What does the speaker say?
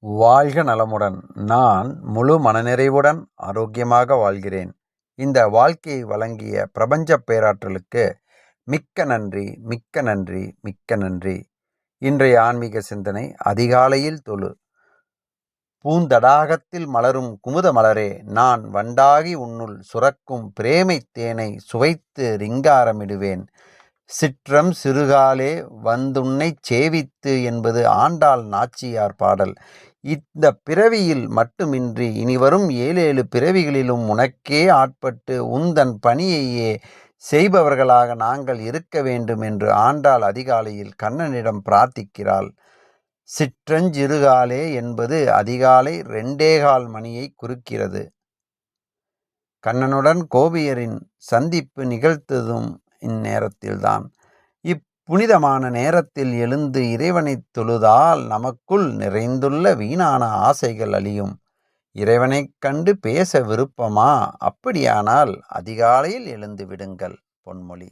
வாழ்க நலமுடன். நான் முழு மனநிறைவுடன் ஆரோக்கியமாக வாழ்கிறேன். இந்த வாழ்க்கையை வழங்கிய பிரபஞ்சப் பேராற்றலுக்கு மிக்க நன்றி, மிக்க நன்றி, மிக்க நன்றி. இன்றைய ஆன்மீக சிந்தனை: அதிகாலையில் தொழு. பூந்தடாகத்தில் மலரும் குமுத மலரே, நான் வண்டாகி உன்னுள் சுரக்கும் பிரேமைத் தேனை சுவைத்து ரிங்காரமிடுவேன். சிற்றம் சிறுகாலே வந்துன்னைச் சேவித்து என்பது ஆண்டாள் நாச்சியார் பாடல். இந்த பிறவியில் மட்டுமின்றி இனிவரும் 7 பிறவிகளிலும் உனக்கே ஆட்பட்டு உந்தன் பணியையே செய்பவர்களாக நாங்கள் இருக்க வேண்டும் என்று ஆண்டாள் அதிகாலையில் கண்ணனிடம் பிரார்த்திக்கிறாள். சிற்றஞ்சிறுகாலே என்பது அதிகாலை 2:15 மணியை குறிக்கிறது. கண்ணனுடன் கோபியரின் சந்திப்பு நிகழ்த்ததும் இந்நேரத்தில்தான். புனிதமான நேரத்தில் எழுந்து இறைவனைத் தொழுதால் நமக்குள் நிறைந்துள்ள வீணான ஆசைகள் அழியும். இறைவனைக் கண்டு பேச விருப்பமா? அப்படியானால் அதிகாலையில் எழுந்து விடுங்கள். பொன்மொழி.